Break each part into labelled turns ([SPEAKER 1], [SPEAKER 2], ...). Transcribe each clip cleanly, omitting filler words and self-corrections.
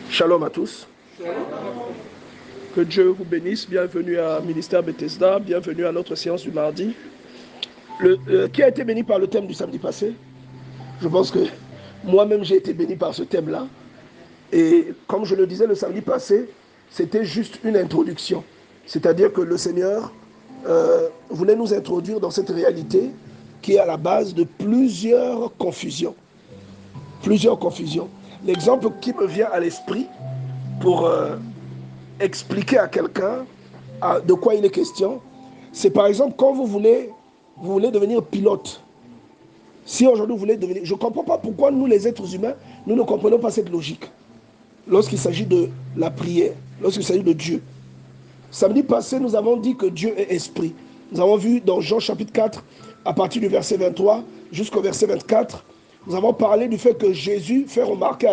[SPEAKER 1] Shalom à tous. Que Dieu vous bénisse. Bienvenue à Ministère Bethesda. Bienvenue à notre séance du mardi. Qui a été béni par le thème du samedi passé? Je pense que moi-même j'ai été béni par ce thème-là. Et comme je le disais le samedi passé, c'était juste une introduction. C'est-à-dire que le Seigneur voulait nous introduire dans cette réalité qui est à la base de plusieurs confusions. Plusieurs confusions. L'exemple qui me vient à l'esprit pour expliquer à quelqu'un de quoi il est question, c'est par exemple quand vous voulez devenir pilote. Si aujourd'hui vous voulez devenir... Je ne comprends pas pourquoi nous les êtres humains, nous ne comprenons pas cette logique. Lorsqu'il s'agit de la prière, lorsqu'il s'agit de Dieu. Samedi passé, nous avons dit que Dieu est esprit. Nous avons vu dans Jean chapitre 4, à partir du verset 23 jusqu'au verset 24, nous avons parlé du fait que Jésus fait remarquer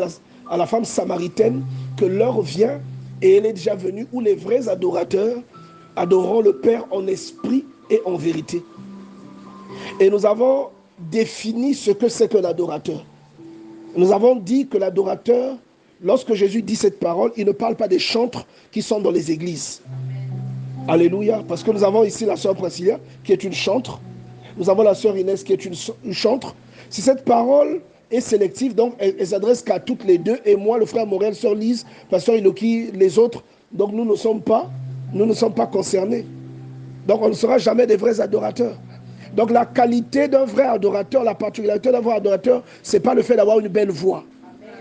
[SPEAKER 1] à la femme samaritaine que l'heure vient, et elle est déjà venue, où les vrais adorateurs adoreront le Père en esprit et en vérité. Et nous avons défini ce que c'est que l'adorateur. Nous avons dit que l'adorateur, lorsque Jésus dit cette parole, il ne parle pas des chantres qui sont dans les églises. Alléluia. Parce que nous avons ici la sœur Priscilla, qui est une chantre. Nous avons la sœur Inès, qui est une chantre. Si cette parole est sélective, donc elle s'adresse qu'à toutes les deux. Et moi, le frère Morel, sœur Lise, pasteur Iloki, les autres. Donc nous ne sommes pas concernés. Donc on ne sera jamais des vrais adorateurs. Donc la qualité d'un vrai adorateur, la particularité d'un vrai adorateur, ce n'est pas le fait d'avoir une belle voix.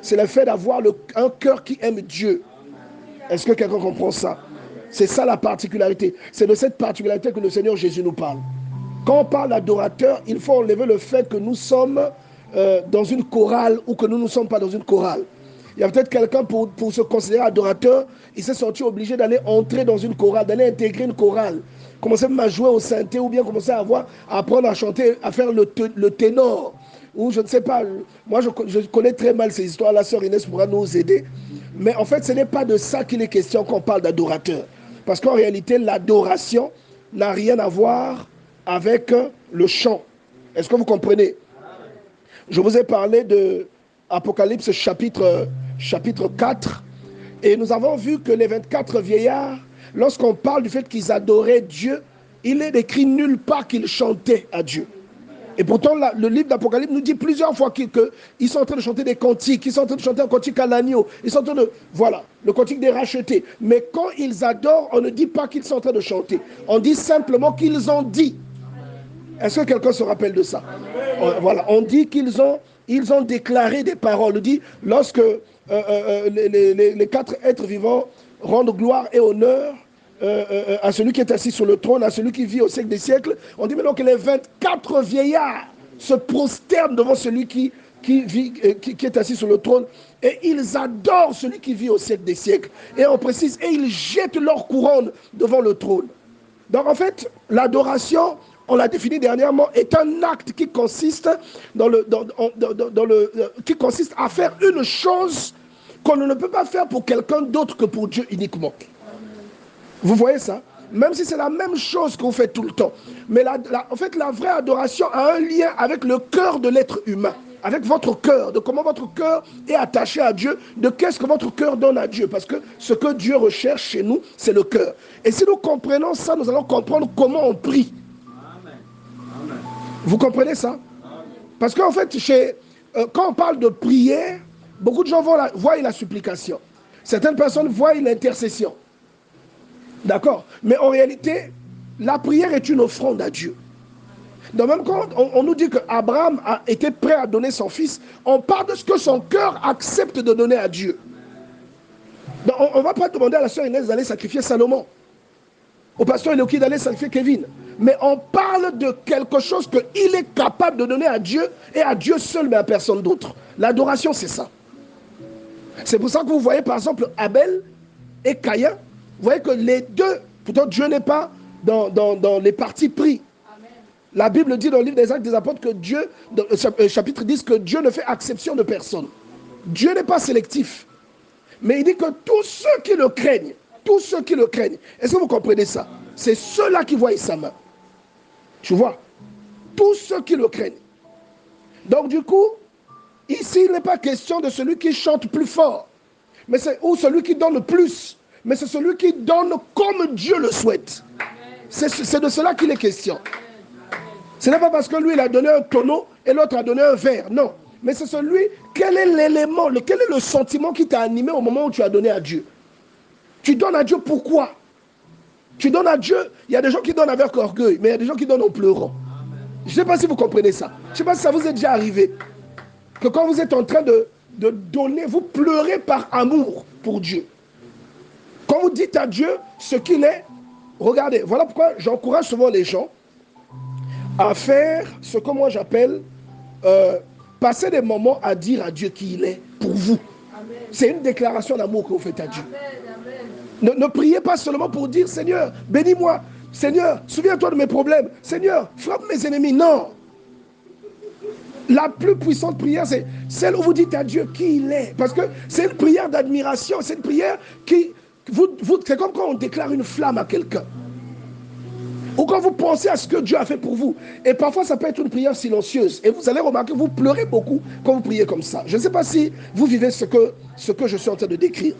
[SPEAKER 1] C'est le fait d'avoir un cœur qui aime Dieu. Est-ce que quelqu'un comprend ça? C'est ça la particularité. C'est de cette particularité que le Seigneur Jésus nous parle. Quand on parle d'adorateur, il faut enlever le fait que nous sommes dans une chorale ou que nous ne sommes pas dans une chorale. Il y a peut-être quelqu'un pour se considérer adorateur, il s'est senti obligé d'aller entrer dans une chorale, d'aller intégrer une chorale, commencer même à jouer au synthé ou bien commencer à apprendre à chanter, à faire le ténor. Ou je ne sais pas, moi je connais très mal ces histoires, la sœur Inès pourra nous aider. Mais en fait, ce n'est pas de ça qu'il est question quand on parle d'adorateur. Parce qu'en réalité, l'adoration n'a rien à voir avec le chant. Est-ce que vous comprenez? Je vous ai parlé de Apocalypse chapitre 4. Et nous avons vu que les 24 vieillards, lorsqu'on parle du fait qu'ils adoraient Dieu, il est écrit nulle part qu'ils chantaient à Dieu. Et pourtant, le livre d'Apocalypse nous dit plusieurs fois qu'ils sont en train de chanter des cantiques, ils sont en train de chanter un cantique à l'agneau, ils sont en train de... Voilà, le cantique des rachetés. Mais quand ils adorent, on ne dit pas qu'ils sont en train de chanter. On dit simplement qu'ils ont dit. Est-ce que quelqu'un se rappelle de ça? Voilà, on dit qu'ils ont déclaré des paroles. On dit, lorsque les quatre êtres vivants rendent gloire et honneur à celui qui est assis sur le trône, à celui qui vit au siècle des siècles. On dit maintenant que les 24 vieillards se prosternent devant celui qui est assis sur le trône, et ils adorent celui qui vit au siècle des siècles. Et on précise, et ils jettent leur couronne devant le trône. Donc en fait, l'adoration, on l'a défini dernièrement, est un acte qui consiste qui consiste à faire une chose qu'on ne peut pas faire pour quelqu'un d'autre que pour Dieu uniquement. Vous voyez ça? Même si c'est la même chose qu'on fait tout le temps. Mais en fait, la vraie adoration a un lien avec le cœur de l'être humain. Avec votre cœur, de comment votre cœur est attaché à Dieu, de qu'est-ce que votre cœur donne à Dieu. Parce que ce que Dieu recherche chez nous, c'est le cœur. Et si nous comprenons ça, nous allons comprendre comment on prie. Amen. Vous comprenez ça? Parce qu'en fait, quand on parle de prière, beaucoup de gens voient la supplication. Certaines personnes voient l'intercession. D'accord? Mais en réalité, la prière est une offrande à Dieu. Donc même quand on nous dit qu'Abraham a été prêt à donner son fils, on parle de ce que son cœur accepte de donner à Dieu. Donc on ne va pas demander à la sœur Inès d'aller sacrifier Salomon, au pasteur Eloki d'aller sacrifier Kevin. Mais on parle de quelque chose qu'il est capable de donner à Dieu, et à Dieu seul, mais à personne d'autre. L'adoration, c'est ça. C'est pour ça que vous voyez par exemple Abel et Caïn. Vous voyez que les deux, pourtant Dieu n'est pas dans les partis pris. Amen. La Bible dit dans le livre des Actes des Apôtres que Dieu, dans le chapitre 10, que Dieu ne fait exception de personne. Dieu n'est pas sélectif. Mais il dit que tous ceux qui le craignent, est-ce que vous comprenez ça? C'est ceux-là qui voient sa main. Tu vois? Tous ceux qui le craignent. Donc du coup, ici, il n'est pas question de celui qui chante plus fort. ou celui qui donne plus, mais c'est celui qui donne comme Dieu le souhaite. C'est de cela qu'il est question. Ce n'est pas parce que lui, il a donné un tonneau et l'autre a donné un verre. Non. Mais c'est celui, quel est l'élément, quel est le sentiment qui t'a animé au moment où tu as donné à Dieu? Tu donnes à Dieu pourquoi? Tu donnes à Dieu, il y a des gens qui donnent avec orgueil, mais il y a des gens qui donnent en pleurant. Je ne sais pas si vous comprenez ça. Je ne sais pas si ça vous est déjà arrivé. Que quand vous êtes en train de donner, vous pleurez par amour pour Dieu. Quand vous dites à Dieu ce qu'il est, regardez, voilà pourquoi j'encourage souvent les gens à faire ce que moi j'appelle passer des moments à dire à Dieu qui il est pour vous. C'est une déclaration d'amour que vous faites à Dieu. Ne priez pas seulement pour dire Seigneur, bénis-moi. Seigneur, souviens-toi de mes problèmes. Seigneur, frappe mes ennemis. Non. La plus puissante prière, c'est celle où vous dites à Dieu qui il est. Parce que c'est une prière d'admiration. C'est une prière qui... c'est comme quand on déclare une flamme à quelqu'un. Ou quand vous pensez à ce que Dieu a fait pour vous. Et parfois, ça peut être une prière silencieuse. Et vous allez remarquer, vous pleurez beaucoup quand vous priez comme ça. Je ne sais pas si vous vivez ce que je suis en train de décrire.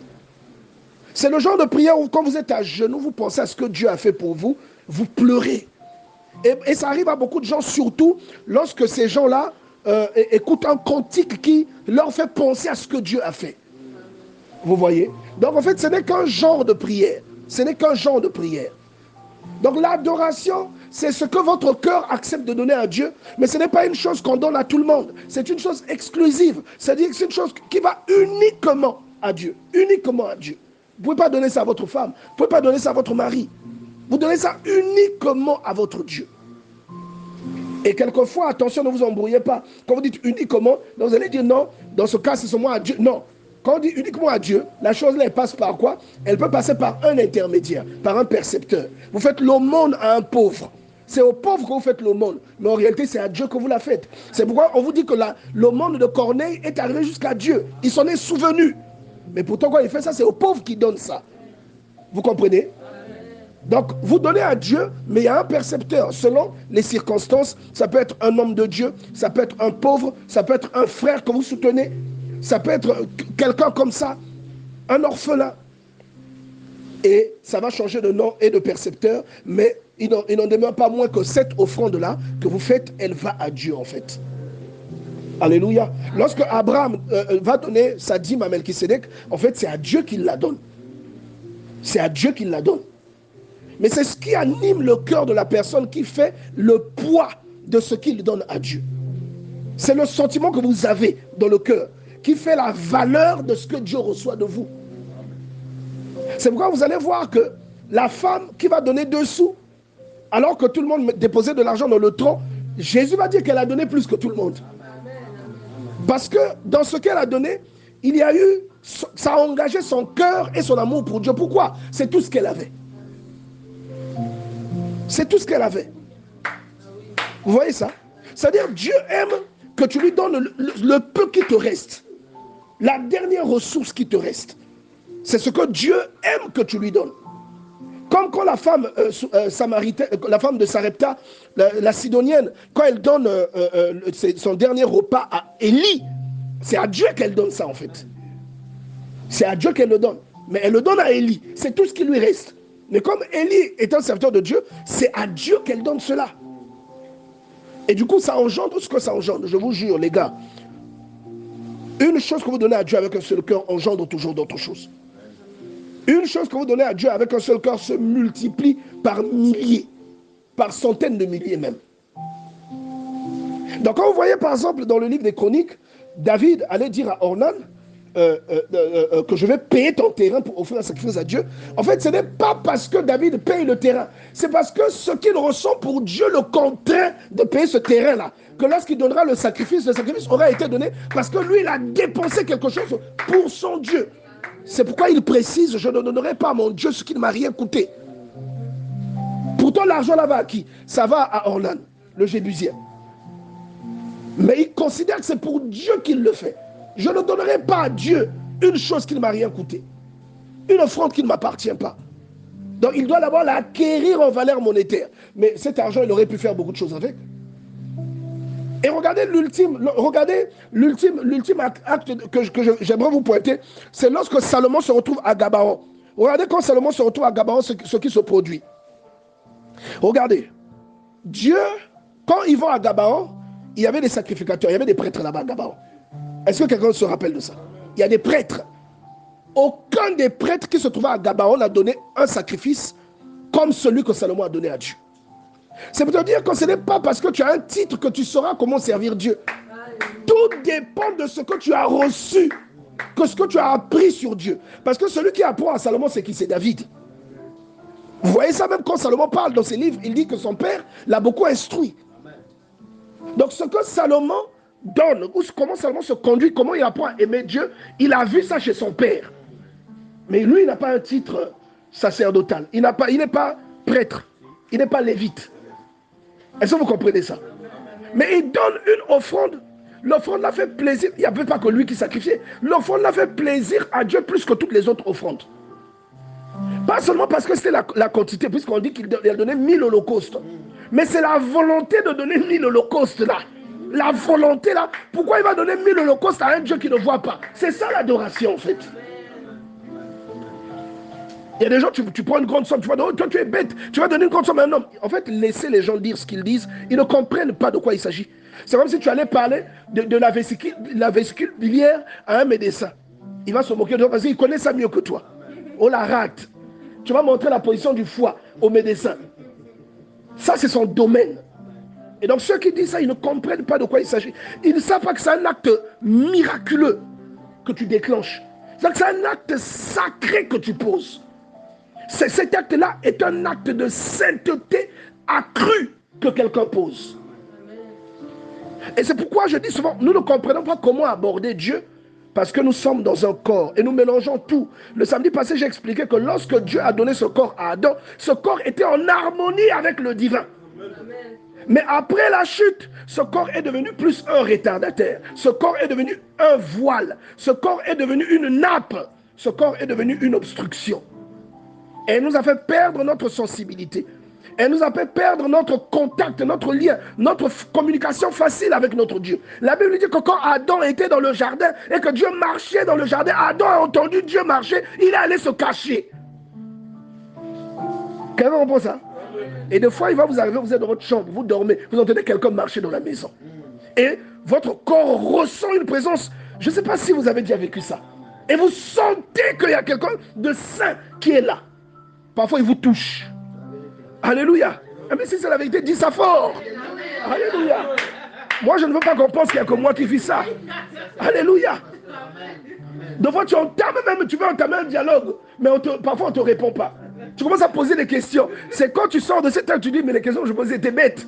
[SPEAKER 1] C'est le genre de prière où quand vous êtes à genoux, vous pensez à ce que Dieu a fait pour vous, vous pleurez. Et ça arrive à beaucoup de gens, surtout lorsque ces gens-là écoutent un cantique qui leur fait penser à ce que Dieu a fait. Vous voyez? Donc en fait, ce n'est qu'un genre de prière. Ce n'est qu'un genre de prière. Donc l'adoration, c'est ce que votre cœur accepte de donner à Dieu, mais ce n'est pas une chose qu'on donne à tout le monde. C'est une chose exclusive. C'est-à-dire que c'est une chose qui va uniquement à Dieu. Uniquement à Dieu. Vous ne pouvez pas donner ça à votre femme. Vous ne pouvez pas donner ça à votre mari. Vous donnez ça uniquement à votre Dieu. Et quelquefois, attention, ne vous embrouillez pas. Quand vous dites uniquement, vous allez dire non, dans ce cas, c'est seulement à Dieu. Non. Quand on dit uniquement à Dieu, la chose là, elle passe par quoi? Elle peut passer par un intermédiaire, par un percepteur. Vous faites l'aumône à un pauvre. C'est au pauvre que vous faites l'aumône. Mais en réalité, c'est à Dieu que vous la faites. C'est pourquoi on vous dit que l'aumône de Corneille est arrivé jusqu'à Dieu. Il s'en est souvenu. Mais pourtant, quand il fait ça, c'est aux pauvres qui donnent ça. Vous comprenez? Donc, vous donnez à Dieu, mais il y a un percepteur. Selon les circonstances, ça peut être un homme de Dieu, ça peut être un pauvre, ça peut être un frère que vous soutenez, ça peut être quelqu'un comme ça, un orphelin. Et ça va changer de nom et de percepteur, mais il n'en demeure pas moins que cette offrande-là que vous faites, elle va à Dieu en fait. Alléluia. Lorsque Abraham va donner sa dîme à Melchisédek, en fait, c'est à Dieu qu'il la donne. C'est à Dieu qu'il la donne. Mais c'est ce qui anime le cœur de la personne qui fait le poids de ce qu'il donne à Dieu. C'est le sentiment que vous avez dans le cœur qui fait la valeur de ce que Dieu reçoit de vous. C'est pourquoi vous allez voir que la femme qui va donner 2 sous, alors que tout le monde déposait de l'argent dans le tronc, Jésus va dire qu'elle a donné plus que tout le monde. Parce que dans ce qu'elle a donné, il y a eu, ça a engagé son cœur et son amour pour Dieu. Pourquoi? C'est tout ce qu'elle avait. C'est tout ce qu'elle avait. Vous voyez ça? C'est-à-dire Dieu aime que tu lui donnes le peu qui te reste. La dernière ressource qui te reste. C'est ce que Dieu aime que tu lui donnes. Comme quand la femme samaritaine, la femme de Sarepta, la Sidonienne, quand elle donne son dernier repas à Élie, c'est à Dieu qu'elle donne ça en fait. C'est à Dieu qu'elle le donne. Mais elle le donne à Élie. C'est tout ce qui lui reste. Mais comme Élie est un serviteur de Dieu, c'est à Dieu qu'elle donne cela. Et du coup, ça engendre ce que ça engendre. Je vous jure, les gars. Une chose que vous donnez à Dieu avec un seul cœur engendre toujours d'autres choses. Une chose que vous donnez à Dieu avec un seul cœur se multiplie par milliers, par centaines de milliers même. Donc quand vous voyez par exemple dans le livre des Chroniques, David allait dire à Ornan que je vais payer ton terrain pour offrir un sacrifice à Dieu. En fait, ce n'est pas parce que David paye le terrain, c'est parce que ce qu'il ressent pour Dieu le contraint de payer ce terrain-là. Que lorsqu'il donnera le sacrifice aura été donné parce que lui, il a dépensé quelque chose pour son Dieu. C'est pourquoi il précise, je ne donnerai pas à mon Dieu ce qui ne m'a rien coûté. Pourtant, l'argent là va à qui? Ça va à Ornan, le Jébusien. Mais il considère que c'est pour Dieu qu'il le fait. Je ne donnerai pas à Dieu une chose qui ne m'a rien coûté. Une offrande qui ne m'appartient pas. Donc il doit d'abord l'acquérir en valeur monétaire. Mais cet argent, il aurait pu faire beaucoup de choses avec. Et regardez l'ultime acte que j'aimerais vous pointer, c'est lorsque Salomon se retrouve à Gabaon. Regardez quand Salomon se retrouve à Gabaon, ce qui se produit. Regardez, Dieu, quand ils vont à Gabaon, il y avait des sacrificateurs, il y avait des prêtres là-bas à Gabaon. Est-ce que quelqu'un se rappelle de ça? Il y a des prêtres. Aucun des prêtres qui se trouvaient à Gabaon n'a donné un sacrifice comme celui que Salomon a donné à Dieu. C'est pour te dire que ce n'est pas parce que tu as un titre que tu sauras comment servir Dieu. Tout dépend de ce que tu as reçu, que ce que tu as appris sur Dieu. Parce que celui qui apprend à Salomon, c'est qui? C'est David. Vous voyez ça même quand Salomon parle dans ses livres, il dit que son père l'a beaucoup instruit. Donc ce que Salomon donne, ou comment Salomon se conduit, comment il apprend à aimer Dieu, il a vu ça chez son père. Mais lui, il n'a pas un titre sacerdotal. Il n'est pas prêtre. Il n'est pas lévite. Est-ce que vous comprenez ça? Mais il donne une offrande. L'offrande l'a fait plaisir. Il n'y avait pas que lui qui sacrifiait. L'offrande l'a fait plaisir à Dieu plus que toutes les autres offrandes. Pas seulement parce que c'était la quantité, puisqu'on dit qu'il a donné 1000 holocaustes. Mais c'est la volonté de donner 1000 holocaustes là. La volonté là. Pourquoi il va donner 1000 holocaustes à un Dieu qui ne voit pas? C'est ça l'adoration en fait. Il y a des gens, tu prends une grande somme, tu vas donner, toi tu es bête, tu vas donner une grande somme à un homme. En fait, laissez les gens dire ce qu'ils disent, ils ne comprennent pas de quoi il s'agit. C'est comme si tu allais parler de la vésicule biliaire à un médecin. Il va se moquer de toi parce qu'il connaît ça mieux que toi. Oh la rate. Tu vas montrer la position du foie au médecin. Ça, c'est son domaine. Et donc ceux qui disent ça, ils ne comprennent pas de quoi il s'agit. Ils ne savent pas que c'est un acte miraculeux que tu déclenches. C'est un acte sacré que tu poses. Cet acte-là est un acte de sainteté accrue que quelqu'un pose. Et c'est pourquoi je dis souvent, nous ne comprenons pas comment aborder Dieu, parce que nous sommes dans un corps et nous mélangeons tout. Le samedi passé, j'ai expliqué que lorsque Dieu a donné ce corps à Adam, ce corps était en harmonie avec le divin. Mais après la chute, ce corps est devenu plus un retardataire. Ce corps est devenu un voile. Ce corps est devenu une nappe. Ce corps est devenu une obstruction. Et elle nous a fait perdre notre sensibilité. Elle nous a fait perdre notre contact, notre lien, notre communication facile avec notre Dieu. La Bible dit que quand Adam était dans le jardin et que Dieu marchait dans le jardin, Adam a entendu Dieu marcher, il est allé se cacher. Quelqu'un comprend ça? Et des fois, il va vous arriver, vous êtes dans votre chambre, vous dormez, vous entendez quelqu'un marcher dans la maison. Et votre corps ressent une présence. Je ne sais pas si vous avez déjà vécu ça. Et vous sentez qu'il y a quelqu'un de saint qui est là. Parfois, il vous touche. Alléluia. Mais si c'est la vérité, dis ça fort. Alléluia. Moi, je ne veux pas qu'on pense qu'il n'y a que moi qui vis ça. Alléluia. Des fois, tu veux entamer un dialogue, mais parfois, on ne te répond pas. Tu commences à poser des questions. C'est quand tu sors de cette heure, tu dis, mais les questions que je posais étaient bêtes.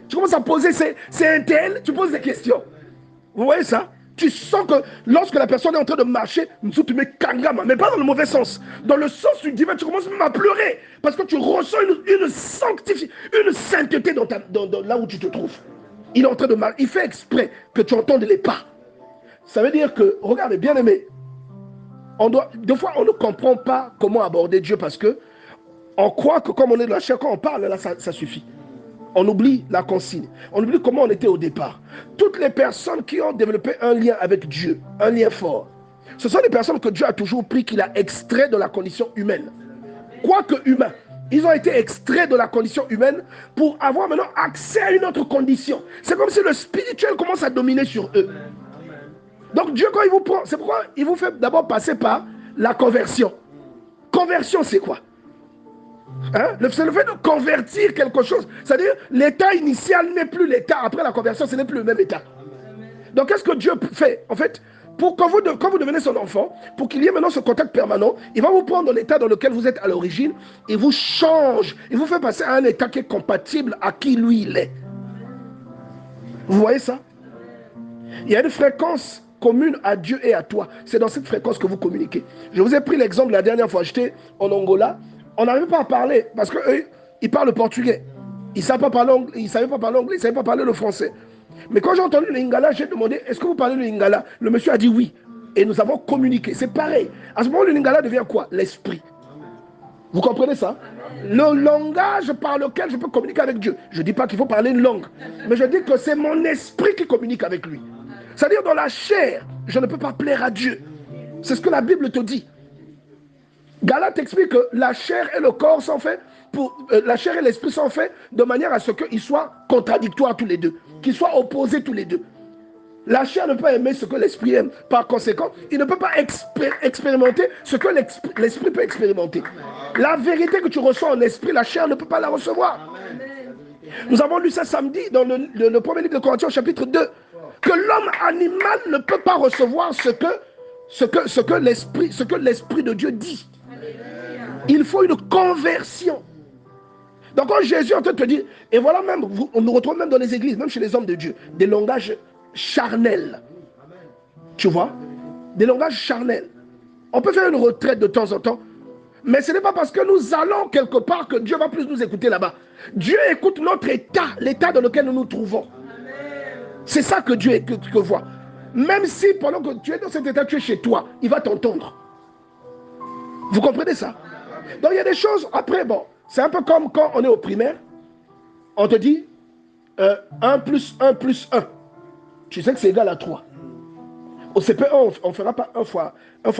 [SPEAKER 1] Tu commences à poser, c'est un tel, tu poses des questions. Vous voyez ça? Tu sens que lorsque la personne est en train de marcher, tu mets kangama, mais pas dans le mauvais sens. Dans le sens du divin, tu commences même à pleurer. Parce que tu ressens une sainteté dans là où tu te trouves. Il est en train de marcher. Il fait exprès que tu entendes les pas. Ça veut dire que, regardez, bien aimé, des fois, on ne comprend pas comment aborder Dieu parce que on croit que comme on est de la chair, quand on parle, là, ça suffit. On oublie la consigne. On oublie comment on était au départ. Toutes les personnes qui ont développé un lien avec Dieu, un lien fort, ce sont des personnes que Dieu a toujours pris, qu'il a extrait de la condition humaine. Quoique humains, ils ont été extraits de la condition humaine pour avoir maintenant accès à une autre condition. C'est comme si le spirituel commence à dominer sur eux. Donc Dieu, quand il vous prend, c'est pourquoi il vous fait d'abord passer par la conversion. Conversion, c'est quoi? C'est le fait de convertir quelque chose. C'est-à-dire, l'état initial n'est plus l'état. Après la conversion, ce n'est plus le même état. Donc, qu'est-ce que Dieu fait? En fait, quand vous devenez son enfant, pour qu'il y ait maintenant ce contact permanent, il va vous prendre dans l'état dans lequel vous êtes à l'origine, et vous change, il vous fait passer à un état qui est compatible à qui lui il est. Vous voyez ça? Il y a une fréquence commune à Dieu et à toi. C'est dans cette fréquence que vous communiquez. Je vous ai pris l'exemple la dernière fois. J'étais en Angola. On n'arrive pas à parler parce qu'eux, ils parlent portugais. Ils ne savaient pas parler anglais, ils ne savaient pas parler le français. Mais quand j'ai entendu le lingala, j'ai demandé, est-ce que vous parlez le lingala? Le monsieur a dit oui. Et nous avons communiqué. C'est pareil. À ce moment, le lingala devient quoi? L'esprit. Vous comprenez ça? Le langage par lequel je peux communiquer avec Dieu. Je ne dis pas qu'il faut parler une langue, mais je dis que c'est mon esprit qui communique avec lui. C'est-à-dire dans la chair, je ne peux pas plaire à Dieu. C'est ce que la Bible te dit. Galate explique que la chair et le corps sont faits la chair et l'esprit sont faits de manière à ce qu'ils soient contradictoires tous les deux, qu'ils soient opposés tous les deux. La chair ne peut pas aimer ce que l'esprit aime. Par conséquent, il ne peut pas expérimenter ce que l'esprit peut expérimenter. La vérité que tu reçois en esprit, la chair ne peut pas la recevoir. Nous avons lu ça samedi dans le premier livre de Corinthiens, chapitre 2, que l'homme animal ne peut pas recevoir ce que l'esprit de Dieu dit. Il faut une conversion. Donc quand Jésus est en train de te dire, et voilà même, on nous retrouve même dans les églises, même chez les hommes de Dieu, des langages charnels. Tu vois? Des langages charnels. On peut faire une retraite de temps en temps, mais ce n'est pas parce que nous allons quelque part que Dieu va plus nous écouter là-bas. Dieu écoute notre état, l'état dans lequel nous nous trouvons. C'est ça que Dieu voit. Même si pendant que tu es dans cet état, tu es chez toi, il va t'entendre. Vous comprenez ça? Donc il y a des choses, après, bon, c'est un peu comme quand on est au primaire, on te dit 1 plus 1 plus 1. Tu sais que c'est égal à 3. Au CP1, on ne fera pas 3 fois 1. On ne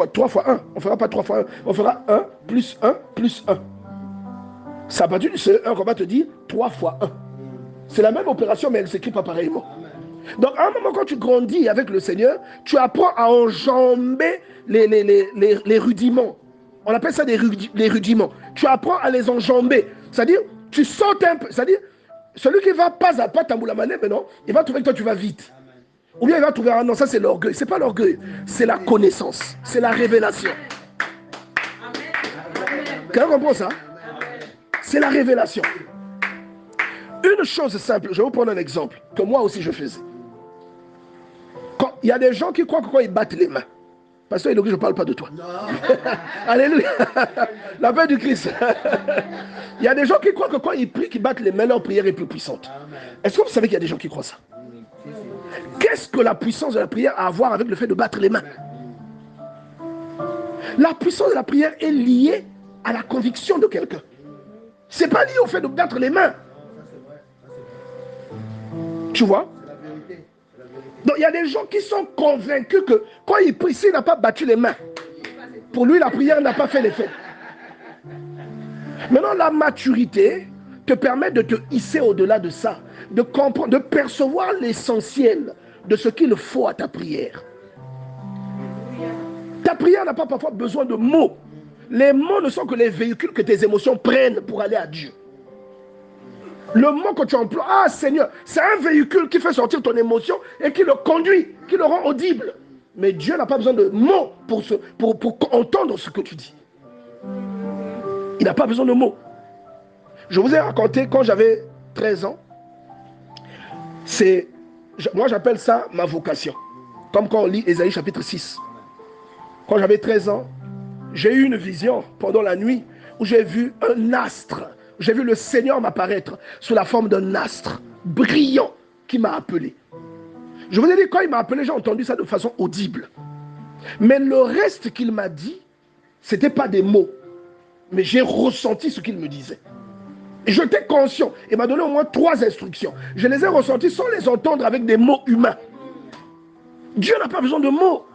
[SPEAKER 1] fera pas 3 fois 1. On fera 1 plus 1 plus 1. Ça va du CE1 qu'on va te dire 3 fois 1. C'est la même opération, mais elle ne s'écrit pas pareillement. Donc, à un moment, quand tu grandis avec le Seigneur, tu apprends à enjamber les rudiments. On appelle ça les rudiments. Tu apprends à les enjamber. C'est-à-dire, tu sautes un peu. C'est-à-dire, celui qui va pas à pas tamboulamaner, mais non, il va trouver que toi, tu vas vite. Ou bien il va trouver, ah non, ça c'est l'orgueil. C'est pas l'orgueil, c'est la connaissance. C'est la révélation. Quelqu'un comprend ça? C'est la révélation. Une chose simple, je vais vous prendre un exemple que moi aussi je faisais. Il y a des gens qui croient que quand ils battent les mains, pasteur, il dit que je ne parle pas de toi. Alléluia. La paix du Christ. Il y a des gens qui croient que quand ils prient, qu'ils battent les mains, leur prière est plus puissante. Est-ce que vous savez qu'il y a des gens qui croient ça? Qu'est-ce que la puissance de la prière a à voir avec le fait de battre les mains? La puissance de la prière est liée à la conviction de quelqu'un. Ce n'est pas lié au fait de battre les mains. Tu vois? Donc il y a des gens qui sont convaincus que quand il prie, s'il n'a pas battu les mains, pour lui la prière n'a pas fait l'effet. Maintenant la maturité te permet de te hisser au-delà de ça, de comprendre, de percevoir l'essentiel de ce qu'il faut à ta prière. Ta prière n'a pas parfois besoin de mots. Les mots ne sont que les véhicules que tes émotions prennent pour aller à Dieu. Le mot que tu emploies, ah Seigneur, c'est un véhicule qui fait sortir ton émotion et qui le conduit, qui le rend audible. Mais Dieu n'a pas besoin de mots pour entendre ce que tu dis. Il n'a pas besoin de mots. Je vous ai raconté quand j'avais 13 ans, moi j'appelle ça ma vocation. Comme quand on lit Ésaïe chapitre 6. Quand j'avais 13 ans, j'ai eu une vision pendant la nuit où j'ai vu un astre. J'ai vu le Seigneur m'apparaître sous la forme d'un astre brillant qui m'a appelé. Je vous ai dit, quand il m'a appelé, j'ai entendu ça de façon audible. Mais le reste qu'il m'a dit, ce n'était pas des mots. Mais j'ai ressenti ce qu'il me disait. Et j'étais conscient. Il m'a donné au moins 3 instructions. Je les ai ressenties sans les entendre avec des mots humains. Dieu n'a pas besoin de mots.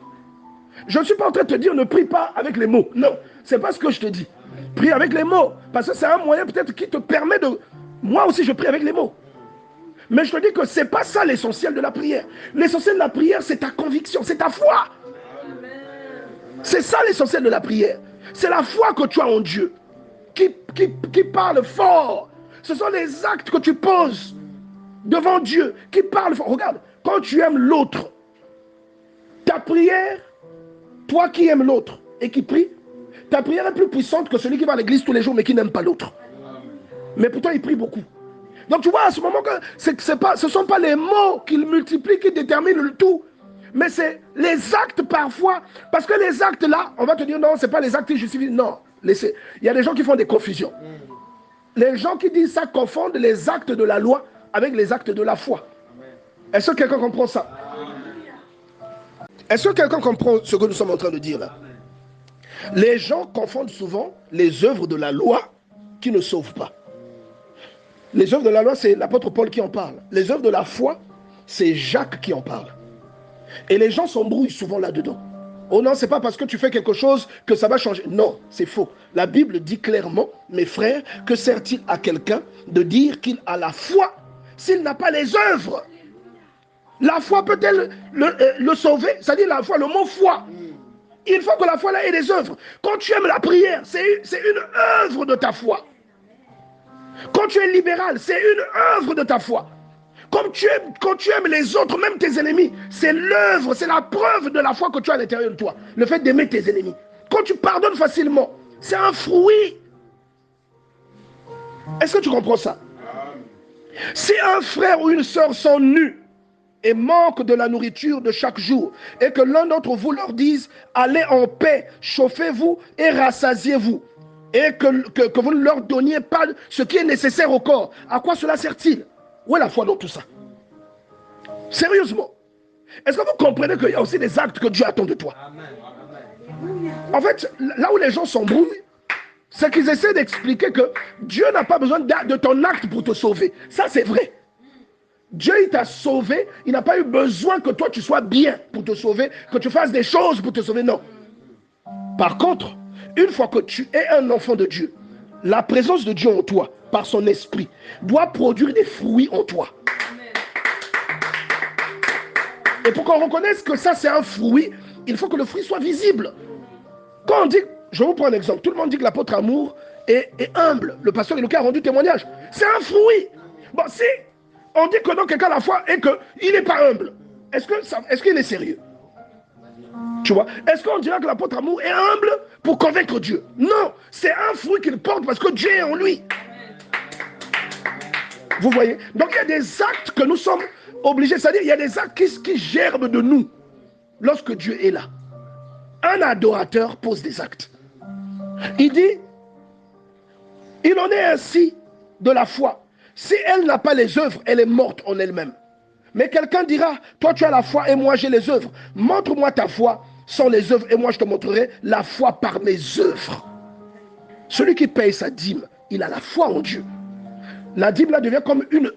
[SPEAKER 1] Je ne suis pas en train de te dire ne prie pas avec les mots. Non, ce n'est pas ce que je te dis. Prie avec les mots. Parce que c'est un moyen peut-être qui te permet de... Moi aussi, je prie avec les mots. Mais je te dis que ce n'est pas ça l'essentiel de la prière. L'essentiel de la prière, c'est ta conviction, c'est ta foi. C'est ça l'essentiel de la prière. C'est la foi que tu as en Dieu qui parle fort. Ce sont les actes que tu poses devant Dieu qui parlent fort. Regarde, quand tu aimes l'autre, ta prière, toi qui aimes l'autre et qui prie, ta prière est plus puissante que celui qui va à l'église tous les jours mais qui n'aime pas l'autre. Mais pourtant il prie beaucoup. Donc tu vois à ce moment que ce ne sont pas les mots qu'il multiplie qui déterminent le tout. Mais c'est les actes parfois. Parce que les actes là, on va te dire non, ce n'est pas les actes qui justifient. Non, laissez. Il y a des gens qui font des confusions. Les gens qui disent ça confondent les actes de la loi avec les actes de la foi. Est-ce que quelqu'un comprend ça? Est-ce que quelqu'un comprend ce que nous sommes en train de dire là? Les gens confondent souvent les œuvres de la loi qui ne sauvent pas. Les œuvres de la loi, c'est l'apôtre Paul qui en parle. Les œuvres de la foi, c'est Jacques qui en parle. Et les gens s'embrouillent souvent là-dedans. Oh non, c'est pas parce que tu fais quelque chose que ça va changer. Non, c'est faux. La Bible dit clairement, mes frères, que sert-il à quelqu'un de dire qu'il a la foi s'il n'a pas les œuvres? La foi peut-elle le sauver? C'est-à-dire la foi, le mot foi. Il faut que la foi là ait des œuvres. Quand tu aimes la prière, c'est une œuvre de ta foi. Quand tu es libéral, c'est une œuvre de ta foi. Quand tu aimes les autres, même tes ennemis, c'est l'œuvre, c'est la preuve de la foi que tu as à l'intérieur de toi. Le fait d'aimer tes ennemis. Quand tu pardonnes facilement, c'est un fruit. Est-ce que tu comprends ça? Si un frère ou une sœur sont nus et manquent de la nourriture de chaque jour, et que l'un d'entre vous leur dise, allez en paix, chauffez-vous et rassasiez-vous, et que vous ne leur donniez pas ce qui est nécessaire au corps, à quoi cela sert-il? Où est la foi dans tout ça? Sérieusement. Est-ce que vous comprenez qu'il y a aussi des actes que Dieu attend de toi? En fait, là où les gens s'embrouillent, c'est qu'ils essaient d'expliquer que Dieu n'a pas besoin de ton acte pour te sauver. Ça, c'est vrai. Dieu, il t'a sauvé. Il n'a pas eu besoin que toi, tu sois bien pour te sauver, que tu fasses des choses pour te sauver. Non. Par contre, une fois que tu es un enfant de Dieu, la présence de Dieu en toi, par son esprit, doit produire des fruits en toi. Et pour qu'on reconnaisse que ça, c'est un fruit, il faut que le fruit soit visible. Quand on dit, je vous prends un exemple, tout le monde dit que l'apôtre Amour est humble. Le pasteur Iloka a rendu témoignage. C'est un fruit. Bon, si on dit que dans quelqu'un a la foi et qu'il n'est pas humble, est-ce qu'il est sérieux? Tu vois? Est-ce qu'on dirait que l'apôtre Amour est humble pour convaincre Dieu? Non, c'est un fruit qu'il porte parce que Dieu est en lui. Vous voyez? Donc il y a des actes que nous sommes obligés, c'est-à-dire il y a des actes qui germent de nous lorsque Dieu est là. Un adorateur pose des actes. Il dit, il en est ainsi de la foi. Si elle n'a pas les œuvres, elle est morte en elle-même. Mais quelqu'un dira, toi tu as la foi et moi j'ai les œuvres. Montre-moi ta foi sans les œuvres et moi je te montrerai la foi par mes œuvres. Celui qui paye sa dîme, il a la foi en Dieu. La dîme là devient comme une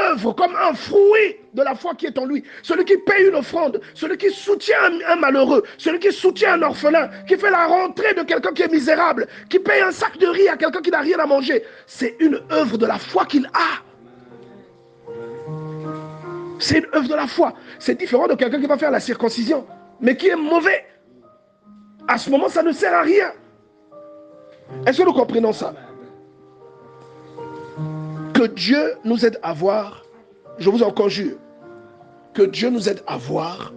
[SPEAKER 1] œuvre, comme un fruit de la foi qui est en lui. Celui qui paye une offrande, celui qui soutient un malheureux, celui qui soutient un orphelin, qui fait la rentrée de quelqu'un qui est misérable, qui paye un sac de riz à quelqu'un qui n'a rien à manger, c'est une œuvre de la foi qu'il a. C'est une œuvre de la foi. C'est différent de quelqu'un qui va faire la circoncision, mais qui est mauvais. À ce moment, ça ne sert à rien. Est-ce que nous comprenons ça? Que Dieu nous aide à voir, je vous en conjure, que Dieu nous aide à voir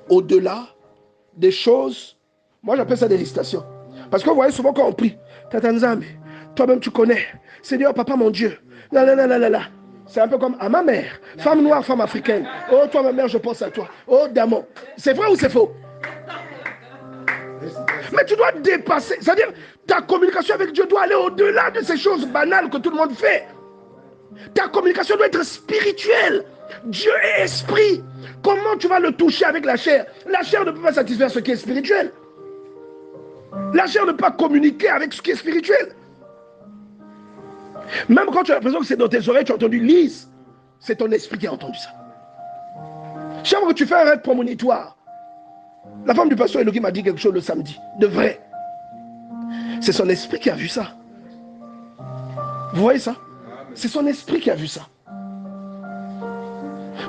[SPEAKER 1] au-delà des choses. Moi, j'appelle ça des récitations. Parce que vous voyez souvent quand on prie, Tata Nzambe, toi-même tu connais, Seigneur, papa mon Dieu, là, là, là, là, là, là. C'est un peu comme à ma mère, femme noire, femme africaine. Oh, toi, ma mère, je pense à toi. Oh, Damon. C'est vrai ou c'est faux? Mais tu dois dépasser. C'est-à-dire, ta communication avec Dieu doit aller au-delà de ces choses banales que tout le monde fait. Ta communication doit être spirituelle. Dieu est esprit. Comment tu vas le toucher avec la chair? La chair ne peut pas satisfaire ce qui est spirituel. La chair ne peut pas communiquer avec ce qui est spirituel. Même quand tu as l'impression que c'est dans tes oreilles, tu as entendu lise, c'est ton esprit qui a entendu ça. Chaque fois que tu fais un rêve prémonitoire, la femme du pasteur Elohim m'a dit quelque chose le samedi, de vrai. C'est son esprit qui a vu ça. Vous voyez ça? C'est son esprit qui a vu ça.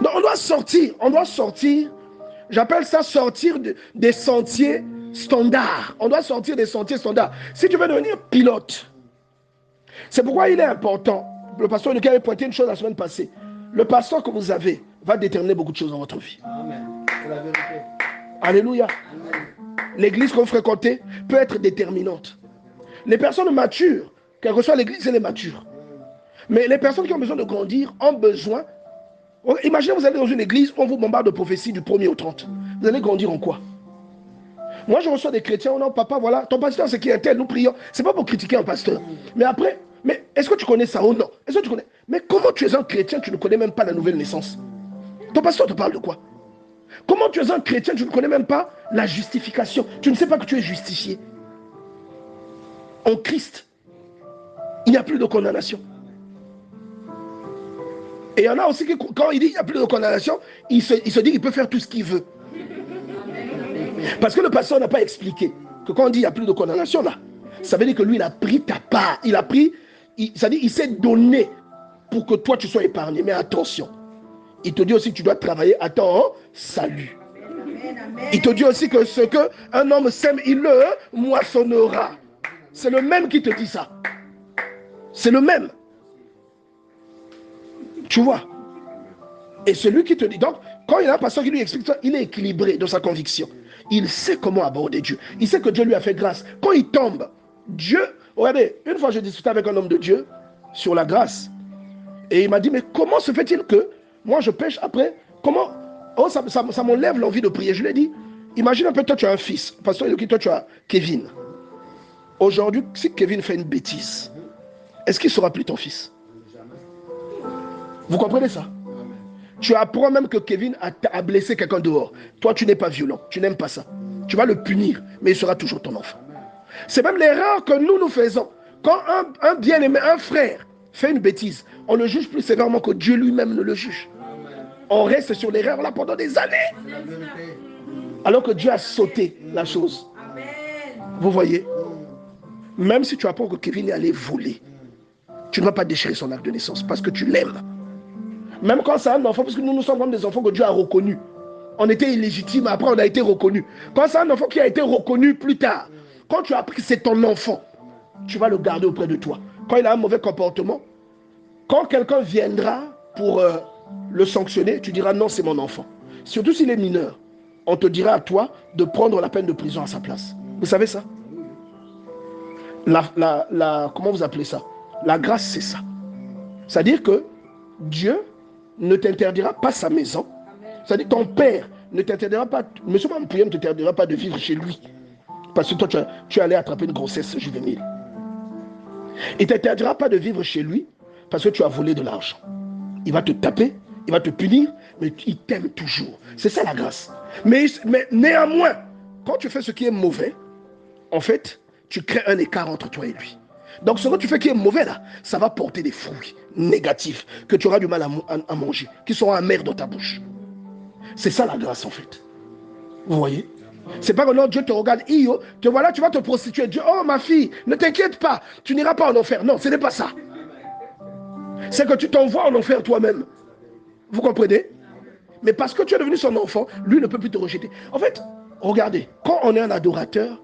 [SPEAKER 1] Donc on doit sortir, j'appelle ça sortir des sentiers standards. On doit sortir des sentiers standards. Si tu veux devenir pilote, c'est pourquoi il est important. Le pasteur Lucas avait pointé une chose la semaine passée. Le pasteur que vous avez va déterminer beaucoup de choses dans votre vie.
[SPEAKER 2] Amen. C'est la vérité.
[SPEAKER 1] Alléluia. L'église que vous fréquentez peut être déterminante. Les personnes matures, quelle que soit l'église, c'est les matures. Mais les personnes qui ont besoin de grandir ont besoin. Imaginez, vous allez dans une église, on vous bombarde de prophéties du 1er au 30. Vous allez grandir en quoi? Moi, je reçois des chrétiens, oh non, papa, voilà, ton pasteur, c'est qui est tel, nous prions. C'est pas pour critiquer un pasteur. Mais après, mais est-ce que tu connais ça ou non? Est-ce que tu connais? Mais comment tu es un chrétien, tu ne connais même pas la nouvelle naissance? Ton pasteur te parle de quoi? Comment tu es un chrétien, tu ne connais même pas la justification? Tu ne sais pas que tu es justifié en Christ. Il n'y a plus de condamnation. Et il y en a aussi qui, quand il dit qu'il n'y a plus de condamnation, il se dit qu'il peut faire tout ce qu'il veut. Parce que le pasteur n'a pas expliqué que quand on dit qu'il n'y a plus de condamnation, là, ça veut dire que lui, il a pris ta part. Il a pris, c'est-à-dire il s'est donné pour que toi, tu sois épargné. Mais attention, il te dit aussi que tu dois travailler à ton salut. Il te dit aussi que ce qu'un homme sème, il le moissonnera. C'est le même qui te dit ça. C'est le même. Tu vois. Et celui qui te dit, donc, quand il y a un pasteur qui lui explique ça, il est équilibré dans sa conviction. Il sait comment aborder Dieu. Il sait que Dieu lui a fait grâce. Quand il tombe, Dieu, regardez, une fois je discutais avec un homme de Dieu sur la grâce. Et il m'a dit, mais comment se fait-il que moi je pêche après? Comment? Oh, ça m'enlève l'envie de prier. Je lui ai dit, imagine un peu, toi tu as un fils. Pasteur, toi tu as Kevin. Aujourd'hui, si Kevin fait une bêtise, est-ce qu'il sera plus ton fils? Vous comprenez ça? Tu apprends même que Kevin a blessé quelqu'un dehors. Toi, tu n'es pas violent. Tu n'aimes pas ça. Tu vas le punir, mais il sera toujours ton enfant. C'est même l'erreur que nous faisons. Quand un bien-aimé, un frère, fait une bêtise, on le juge plus sévèrement que Dieu lui-même ne le juge. On reste sur l'erreur là pendant des années. Alors que Dieu a sauté la chose. Vous voyez? Même si tu apprends que Kevin est allé voler, tu ne vas pas déchirer son acte de naissance parce que tu l'aimes. Même quand c'est un enfant, parce que nous sommes comme des enfants que Dieu a reconnus. On était illégitimes, après on a été reconnus. Quand c'est un enfant qui a été reconnu plus tard, quand tu as appris que c'est ton enfant, tu vas le garder auprès de toi. Quand il a un mauvais comportement, quand quelqu'un viendra pour le sanctionner, tu diras non, c'est mon enfant. Surtout s'il est mineur, on te dira à toi de prendre la peine de prison à sa place. Vous savez ça? Comment vous appelez ça? La grâce, c'est ça. C'est-à-dire que Dieu ne t'interdira pas sa maison. C'est-à-dire ton père ne t'interdira pas, monsieur Mampouya ne t'interdira pas de vivre chez lui. Parce que toi, tu es allé attraper une grossesse juvénile. Il ne t'interdira pas de vivre chez lui parce que tu as volé de l'argent. Il va te taper, il va te punir, mais il t'aime toujours. C'est ça la grâce. Mais néanmoins, quand tu fais ce qui est mauvais, en fait, tu crées un écart entre toi et lui. Donc ce que tu fais qui est mauvais là, ça va porter des fruits négatifs que tu auras du mal à manger, qui seront amers dans ta bouche. C'est ça la grâce en fait. Vous voyez? C'est pas que non, Dieu te regarde, te voilà, tu vas te prostituer. Dieu, oh ma fille, ne t'inquiète pas, tu n'iras pas en enfer. Non, ce n'est pas ça. C'est que tu t'envoies en enfer toi-même. Vous comprenez? Mais parce que tu es devenu son enfant, lui ne peut plus te rejeter. En fait, regardez, quand on est un adorateur,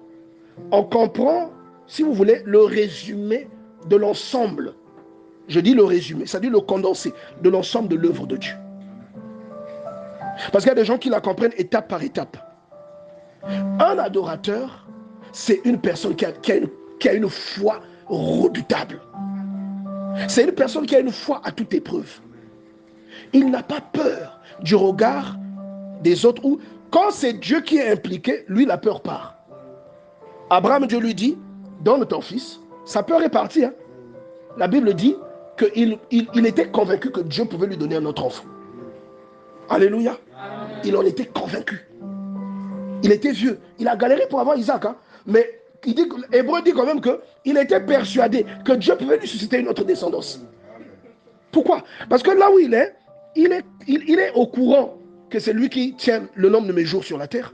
[SPEAKER 1] on comprend, si vous voulez, le résumé de l'ensemble. Je dis le résumé, c'est-à-dire le condensé de l'ensemble de l'œuvre de Dieu. Parce qu'il y a des gens qui la comprennent étape par étape. Un adorateur, c'est une personne qui a une foi redoutable. C'est une personne qui a une foi à toute épreuve. Il n'a pas peur du regard des autres. Ou quand c'est Dieu qui est impliqué, lui, la peur part. Abraham, Dieu lui dit, donne ton fils. Sa peur est partie. Hein. La Bible dit qu'il était convaincu que Dieu pouvait lui donner un autre enfant. Alléluia. Il en était convaincu. Il était vieux. Il a galéré pour avoir Isaac. Hein. Mais Hébreu dit quand même qu'il était persuadé que Dieu pouvait lui susciter une autre descendance. Pourquoi? Parce que là où il est au courant que c'est lui qui tient le nombre de mes jours sur la terre.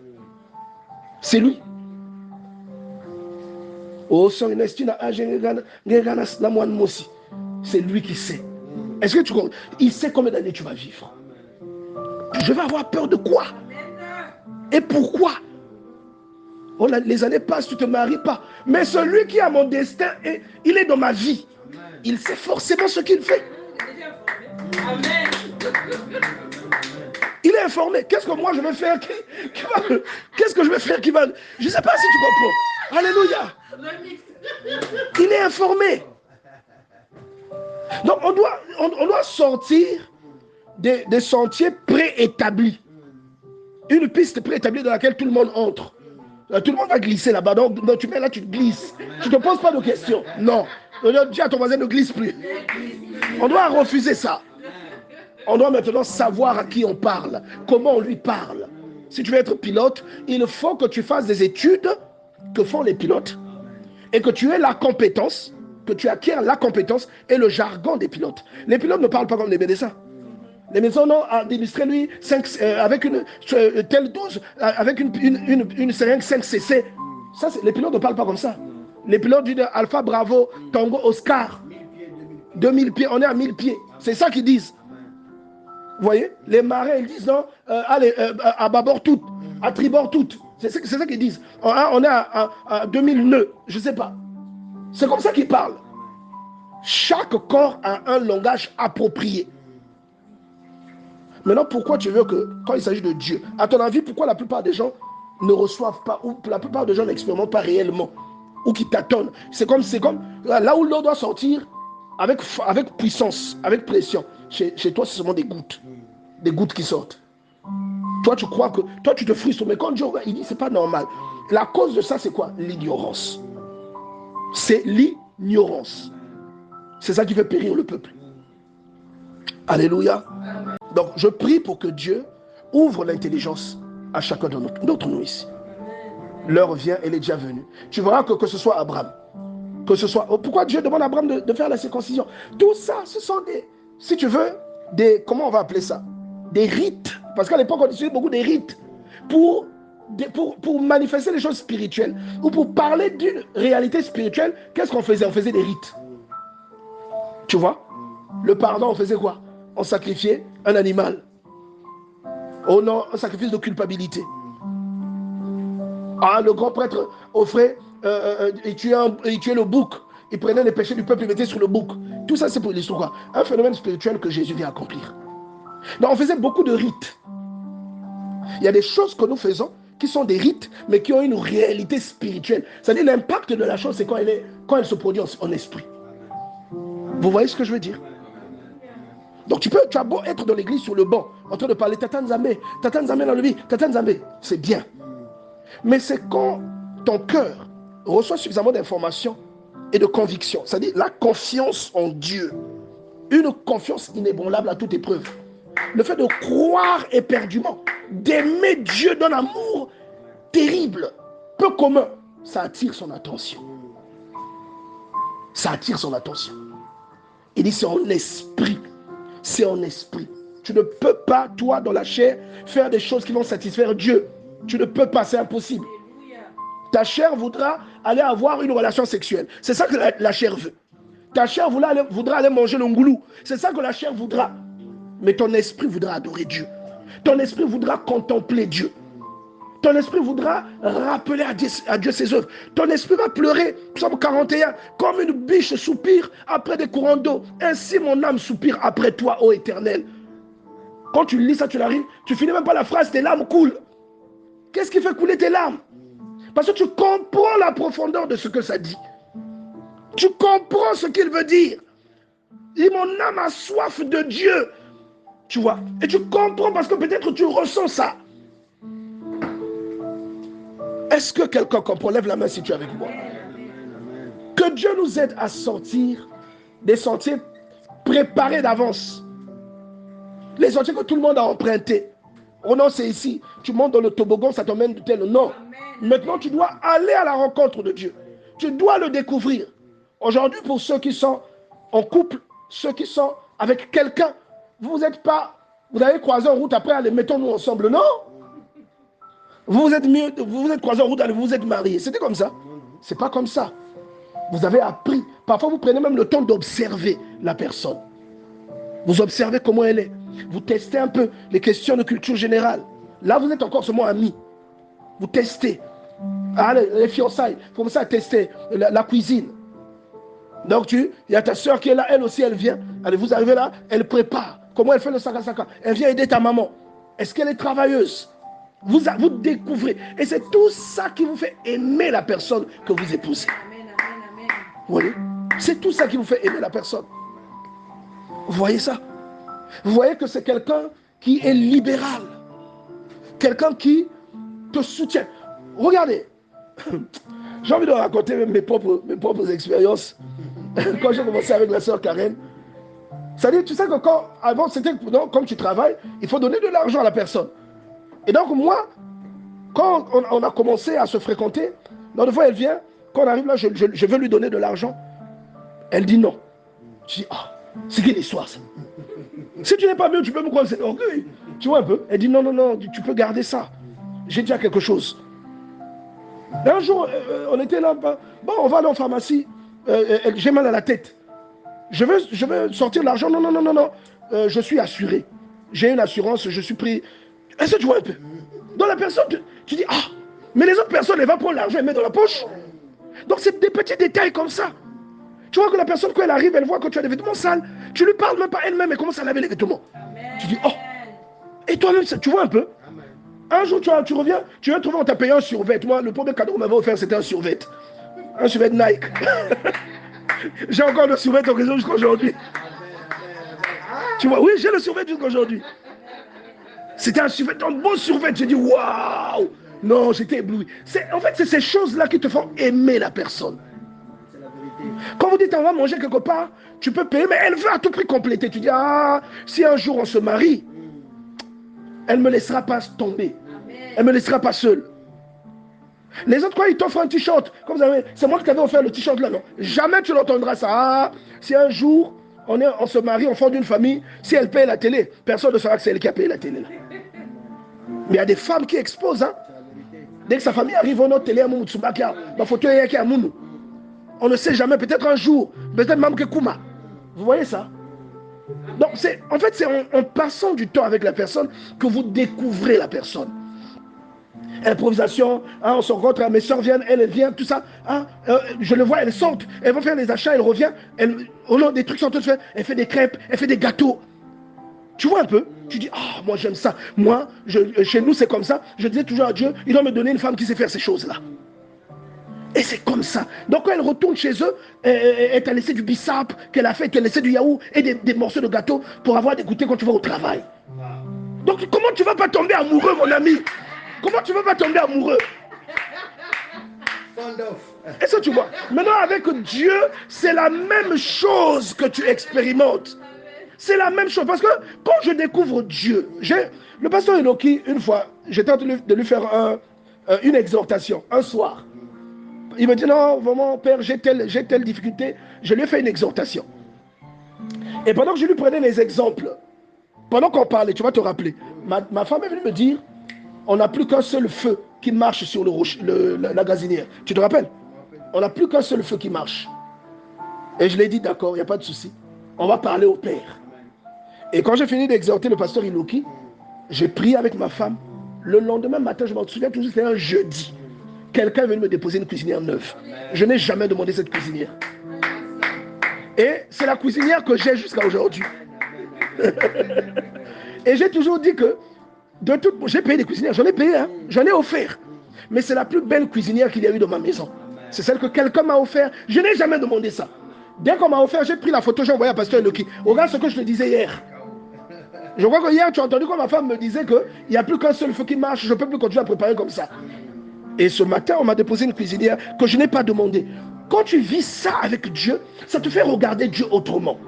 [SPEAKER 1] C'est lui. C'est lui qui sait. Est-ce que tu comprends? Il sait combien d'années tu vas vivre. Je vais avoir peur de quoi? Et pourquoi? Oh, les années passent, tu ne te maries pas. Mais celui qui a mon destin, il est dans ma vie. Il sait forcément ce qu'il fait. Amen. Il est informé. Qu'est-ce que moi je vais faire qu'est-ce que je vais faire qui va... Je ne sais pas si tu comprends. Alléluia. Il est informé. Donc on doit sortir des sentiers préétablis. Une piste préétablie dans laquelle tout le monde entre. Tout le monde va glisser là-bas. Donc tu mets là, tu glisses. Tu ne te poses pas de questions. Non. Dis à ton voisin, ne glisse plus. On doit refuser ça. On doit maintenant savoir à qui on parle, comment on lui parle. Si tu veux être pilote, il faut que tu fasses des études que font les pilotes et que tu aies la compétence que tu acquiers la compétence et le jargon des pilotes. Les pilotes ne parlent pas comme les médecins. Les médecins ont administré lui avec une telle dose, avec une seringue 5 cc. Ça, les pilotes ne parlent pas comme ça. Les pilotes disent Alpha, Bravo, Tango, Oscar. 2000 pieds, on est à 1000 pieds. C'est ça qu'ils disent. Vous voyez? Les marins, ils disent non, allez, à bâbord tout, à tribord tout. C'est ça qu'ils disent. On est à 2000 nœuds, je ne sais pas. C'est comme ça qu'ils parlent. Chaque corps a un langage approprié. Maintenant, pourquoi tu veux que, quand il s'agit de Dieu, à ton avis, pourquoi la plupart des gens ne reçoivent pas, ou la plupart des gens n'expérimentent pas réellement, ou qui tâtonnent? C'est comme, là où l'eau doit sortir, avec puissance, avec pression. Chez toi, c'est seulement des gouttes qui sortent. Toi, tu crois que, toi, tu te frustres, mais quand Dieu, il dit, c'est pas normal. La cause de ça, c'est quoi? L'ignorance. C'est l'ignorance. C'est ça qui fait périr le peuple. Alléluia. Donc, je prie pour que Dieu ouvre l'intelligence à chacun d'entre nous ici. L'heure vient, elle est déjà venue. Tu verras que ce soit Abraham, que ce soit... Pourquoi Dieu demande à Abraham de faire la circoncision? Tout ça, ce sont des... Si tu veux, comment on va appeler ça? Des rites. Parce qu'à l'époque, on utilisait beaucoup des rites pour manifester les choses spirituelles ou pour parler d'une réalité spirituelle. Qu'est-ce qu'on faisait? On faisait des rites. Tu vois? Le pardon, on faisait quoi? On sacrifiait un animal. Oh non, un sacrifice de culpabilité. Ah, le grand prêtre offrait, il tuait le bouc. Il prenait les péchés du peuple, il mettait sur le bouc. Tout ça, c'est pour l'histoire. Un phénomène spirituel que Jésus vient accomplir. Donc, on faisait beaucoup de rites. Il y a des choses que nous faisons qui sont des rites, mais qui ont une réalité spirituelle. C'est-à-dire, l'impact de la chose, c'est quand elle se produit en esprit. Vous voyez ce que je veux dire? Donc tu as beau être dans l'église sur le banc, en train de parler Tata Nzambe dans le vie, Tata Nzambe, c'est bien. Mais c'est quand ton cœur reçoit suffisamment d'informations et de convictions, c'est-à-dire la confiance en Dieu, une confiance inébranlable à toute épreuve. Le fait de croire éperdument, d'aimer Dieu d'un amour terrible, peu commun, ça attire son attention. Ça attire son attention. Il dit c'est en esprit. C'est en esprit. Tu ne peux pas, toi, dans la chair, faire des choses qui vont satisfaire Dieu. Tu ne peux pas, c'est impossible. Ta chair voudra aller avoir une relation sexuelle. C'est ça que la chair veut. Ta chair voudra aller manger le ngoulou. C'est ça que la chair voudra. Mais ton esprit voudra adorer Dieu. Ton esprit voudra contempler Dieu. Ton esprit voudra rappeler à Dieu ses œuvres. Ton esprit va pleurer, Psaume 41, comme une biche soupire après des courants d'eau. Ainsi mon âme soupire après toi, ô Éternel. Quand tu lis ça, tu finis même pas la phrase, tes larmes coulent. Qu'est-ce qui fait couler tes larmes? Parce que tu comprends la profondeur de ce que ça dit. Tu comprends ce qu'il veut dire. Et mon âme a soif de Dieu. Tu vois? Et tu comprends parce que peut-être tu ressens ça. Est-ce que quelqu'un comprend? Lève la main si tu es avec moi. Que Dieu nous aide à sortir des sentiers préparés d'avance. Les sentiers que tout le monde a empruntés. Oh non, c'est ici. Tu montes dans le toboggan, ça t'emmène de tel. Non. Maintenant, tu dois aller à la rencontre de Dieu. Tu dois le découvrir. Aujourd'hui, pour ceux qui sont en couple, ceux qui sont avec quelqu'un, vous avez croisé en route, après, allez, mettons-nous ensemble. Non. Vous vous êtes croisés en route, allez, vous vous êtes mariés. C'était comme ça. C'est pas comme ça. Vous avez appris. Parfois, vous prenez même le temps d'observer la personne. Vous observez comment elle est. Vous testez un peu les questions de culture générale. Là, vous êtes encore seulement amis. Vous testez. Allez, les fiançailles, vous commencez à tester la cuisine. Donc, il y a ta soeur qui est là, elle aussi, elle vient. Allez, vous arrivez là, elle prépare. Comment elle fait le saka-saka? Elle vient aider ta maman. Est-ce qu'elle est travailleuse? Vous découvrez. Et c'est tout ça qui vous fait aimer la personne que vous épousez. Amen, amen, amen. Vous voyez? C'est tout ça qui vous fait aimer la personne. Vous voyez ça? Vous voyez que c'est quelqu'un qui est libéral. Quelqu'un qui te soutient. Regardez. J'ai envie de raconter même mes propres expériences. Quand j'ai commencé avec la sœur Karen. C'est-à-dire, tu sais que avant, c'était comme tu travailles, il faut donner de l'argent à la personne. Et donc, moi, quand on a commencé à se fréquenter, une fois elle vient, quand on arrive là, je veux lui donner de l'argent. Elle dit non. Je dis, ah, c'est quelle histoire ça? Si tu n'es pas mieux, tu peux me croire, c'est orgueil. Tu vois un peu? Elle dit, non, non, non, tu peux garder ça. J'ai déjà quelque chose. Et un jour, on était là, bon, on va aller en pharmacie. J'ai mal à la tête. Je veux sortir l'argent. Non, non, non, non, non. Je suis assuré. J'ai une assurance, je suis pris. Est-ce que tu vois un peu? Dans la personne, tu dis, ah, mais les autres personnes, elles vont prendre l'argent et mettre dans la poche. Donc, c'est des petits détails comme ça. Tu vois que la personne, quand elle arrive, elle voit que tu as des vêtements sales. Tu lui parles même pas elle-même, elle commence à laver les vêtements. Amen. Tu dis, oh. Et toi-même, tu vois un peu. Amen. Un jour, tu reviens, tu viens trouver, on t'a payé un survêt. Moi, le premier cadeau qu'on m'avait offert, c'était un survêt. Un survêt Nike. J'ai encore le survêt en raison jusqu'à aujourd'hui. Tu vois, oui, j'ai le survêt jusqu'à aujourd'hui. C'était un survêt, un beau survêt. J'ai dit, waouh. Non, j'étais ébloui. En fait, c'est ces choses-là qui te font aimer la personne. Quand vous dites on va manger quelque part, tu peux payer, mais elle veut à tout prix compléter. Tu dis, ah, si un jour on se marie, elle ne me laissera pas tomber. Elle ne me laissera pas seule. Les autres, quand ils t'offrent un t-shirt, comme vous savez, c'est moi qui t'avais offert le t-shirt là, non? Jamais tu l'entendras ça. Ah, si un jour on se marie, on fonde une famille, si elle paye la télé, personne ne saura que c'est elle qui a payé la télé là. Mais il y a des femmes qui exposent. Hein? Dès que sa famille arrive, on a télé à Moumoutsubaka, ma photo est à Moumou. On ne sait jamais, peut-être un jour, peut-être même que Kouma. Vous voyez ça? Donc, en fait, c'est en passant du temps avec la personne que vous découvrez la personne. Improvisation, hein, on se rencontre, mes soeurs viennent, elle vient, tout ça. Hein, je le vois, elles sortent, elles vont faire les achats, elle revient. Des trucs sont toutes faits. Elle fait des crêpes, elle fait des gâteaux. Tu vois un peu? Tu dis, ah, moi j'aime ça. Moi, chez nous, c'est comme ça. Je disais toujours à Dieu, il doit me donner une femme qui sait faire ces choses-là. Et c'est comme ça. Donc quand elle retourne chez eux, elle t'a laissé du bissap qu'elle a fait, elle t'a laissé du yaourt et des morceaux de gâteau pour avoir des goûters quand tu vas au travail. Donc comment tu ne vas pas tomber amoureux, mon ami? Comment tu ne vas pas tomber amoureux? Est-ce que tu vois? Maintenant avec Dieu, c'est la même chose que tu expérimentes. C'est la même chose. Parce que quand je découvre Dieu, le pasteur Enoki, une fois, j'étais en train de lui faire une exhortation, un soir. Il me dit, non, vraiment, père, j'ai telle difficulté. Je lui ai fait une exhortation. Et pendant que je lui prenais les exemples, pendant qu'on parlait, tu vas te rappeler, ma femme est venue me dire, on n'a plus qu'un seul feu qui marche sur la gazinière. Tu te rappelles? On n'a plus qu'un seul feu qui marche. Et je lui ai dit, d'accord, il n'y a pas de souci. On va parler au père. Et quand j'ai fini d'exhorter le pasteur Iloki, j'ai prié avec ma femme. Le lendemain matin, je m'en souviens toujours, c'était un jeudi. Quelqu'un est venu me déposer une cuisinière neuve. Je n'ai jamais demandé cette cuisinière. Et c'est la cuisinière que j'ai jusqu'à aujourd'hui. Et j'ai toujours dit que j'ai payé des cuisinières, j'en ai payé, hein, j'en ai offert. Mais c'est la plus belle cuisinière qu'il y a eu dans ma maison. C'est celle que quelqu'un m'a offert. Je n'ai jamais demandé ça. Dès qu'on m'a offert, j'ai pris la photo, j'ai envoyé à pasteur Eloki. Regarde ce que je te disais hier. Je crois que hier, tu as entendu quand ma femme me disait qu'il n'y a plus qu'un seul feu qui marche, je ne peux plus continuer à préparer comme ça. Et ce matin, on m'a déposé une cuisinière que je n'ai pas demandé. Quand tu vis ça avec Dieu, ça te fait regarder Dieu autrement.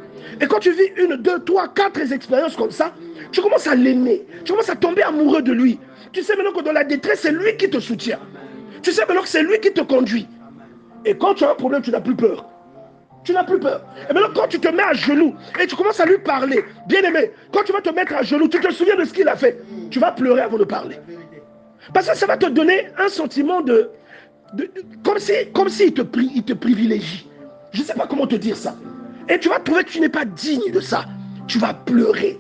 [SPEAKER 1] Et quand tu vis 1, 2, 3, 4 expériences comme ça, tu commences à l'aimer. Tu commences à tomber amoureux de lui. Tu sais maintenant que dans la détresse, c'est lui qui te soutient. Tu sais maintenant que c'est lui qui te conduit. Et quand tu as un problème, tu n'as plus peur. Tu n'as plus peur. Et maintenant, quand tu te mets à genoux et tu commences à lui parler, bien aimé, quand tu vas te mettre à genoux, tu te souviens de ce qu'il a fait. Tu vas pleurer avant de parler. Parce que ça va te donner un sentiment comme si il te privilégie. Je ne sais pas comment te dire ça. Et tu vas trouver que tu n'es pas digne de ça. Tu vas pleurer.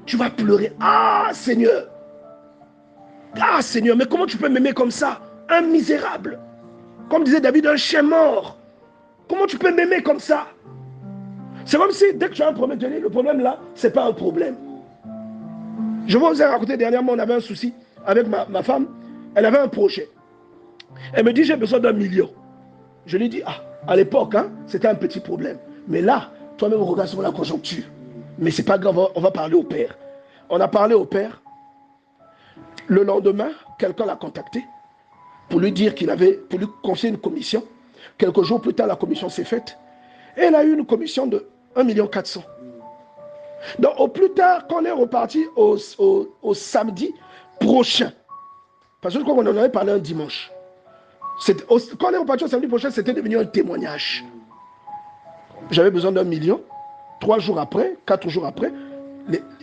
[SPEAKER 1] Tu vas pleurer. Ah Seigneur. Ah Seigneur, mais comment tu peux m'aimer comme ça? Un misérable. Comme disait David, un chien mort. Comment tu peux m'aimer comme ça? C'est comme si dès que tu as un problème, tu dis, le problème là, ce n'est pas un problème. Je vous ai raconté dernièrement, on avait un souci avec ma femme. Elle avait un projet. Elle me dit, j'ai besoin d'1 million. Je lui dis, ah, à l'époque, hein, c'était un petit problème. Mais là, toi-même, regarde sur la conjoncture. Mais c'est pas grave, on va parler au père. On a parlé au père. Le lendemain, quelqu'un l'a contacté pour lui dire pour lui confier une commission. Quelques jours plus tard, la commission s'est faite. Et elle a eu une commission de 1 400 000. Donc, au plus tard, quand on est reparti au samedi prochain, parce que je crois qu'on en avait parlé un dimanche. Quand on est reparti au samedi prochain, c'était devenu un témoignage. J'avais besoin d'1 million. 3 jours après, 4 jours après,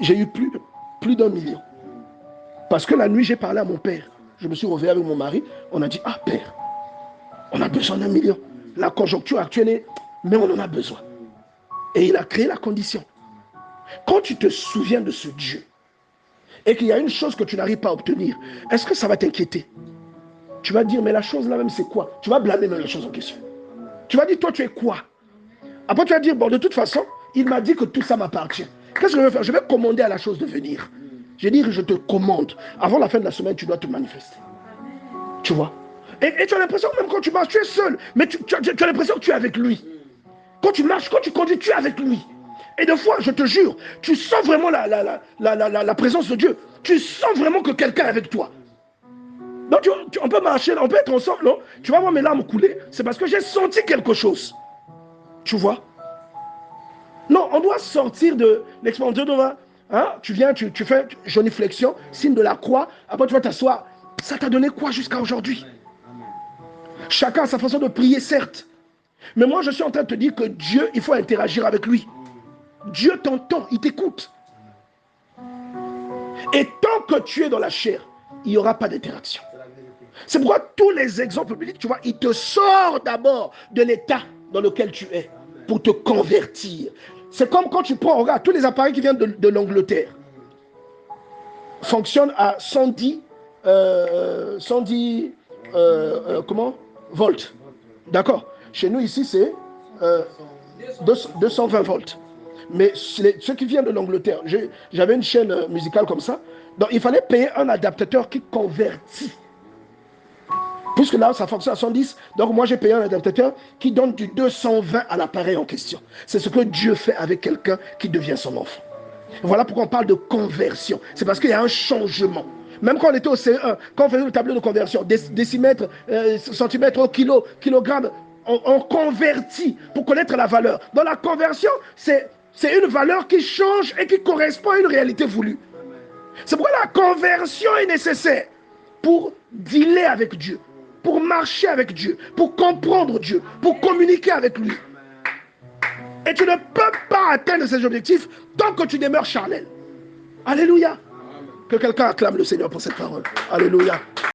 [SPEAKER 1] j'ai eu plus d'1 million. Parce que la nuit, j'ai parlé à mon père. Je me suis réveillé avec mon mari. On a dit, ah père, on a besoin d'1 million. La conjoncture actuelle est, mais on en a besoin. Et il a créé la condition. Quand tu te souviens de ce Dieu, et qu'il y a une chose que tu n'arrives pas à obtenir, est-ce que ça va t'inquiéter? Tu vas dire, mais la chose là même, c'est quoi? Tu vas blâmer même la chose en question. Tu vas dire, toi, tu es quoi? Après, tu vas dire, bon, de toute façon, il m'a dit que tout ça m'appartient. Qu'est-ce que je vais faire? Je vais commander à la chose de venir. Je vais dire, je te commande. Avant la fin de la semaine, tu dois te manifester. Tu vois? Et tu as l'impression, même quand tu marches, tu es seul. Mais tu as l'impression que tu es avec lui. Quand tu marches, quand tu conduis, tu es avec lui. Et des fois, je te jure, tu sens vraiment la présence de Dieu. Tu sens vraiment que quelqu'un est avec toi. Donc, on peut marcher, on peut être ensemble, non? Tu vas voir mes larmes couler. C'est parce que j'ai senti quelque chose. Tu vois? Non, on doit sortir de l'expérience de Nova. Hein? Tu viens, tu fais génuflexion, signe de la croix. Après, tu vas t'asseoir. Ça t'a donné quoi jusqu'à aujourd'hui? Chacun a sa façon de prier, certes. Mais moi, je suis en train de te dire que Dieu, il faut interagir avec lui. Dieu t'entend, il t'écoute. Et tant que tu es dans la chair, il n'y aura pas d'interaction. C'est pourquoi tous les exemples bibliques, tu vois, il te sort d'abord de l'état dans lequel tu es pour te convertir. C'est comme quand tu prends, regarde, tous les appareils qui viennent de l'Angleterre fonctionnent à 110 comment? Volts. D'accord. Chez nous ici, c'est 220 volts. Mais ceux qui viennent de l'Angleterre, j'avais une chaîne musicale comme ça, donc il fallait payer un adaptateur qui convertit. Puisque là, ça fonctionne à 110, donc moi j'ai payé un adaptateur qui donne du 220 à l'appareil en question. C'est ce que Dieu fait avec quelqu'un qui devient son enfant. Voilà pourquoi on parle de conversion. C'est parce qu'il y a un changement. Même quand on était au CE1, quand on faisait le tableau de conversion, décimètres, centimètres au kilo, kilogramme, on convertit pour connaître la valeur. Dans la conversion, c'est une valeur qui change et qui correspond à une réalité voulue. C'est pourquoi la conversion est nécessaire pour dealer avec Dieu, pour marcher avec Dieu, pour comprendre Dieu, pour communiquer avec lui. Et tu ne peux pas atteindre ces objectifs tant que tu demeures charnel. Alléluia. Que quelqu'un acclame le Seigneur pour cette parole. Alléluia.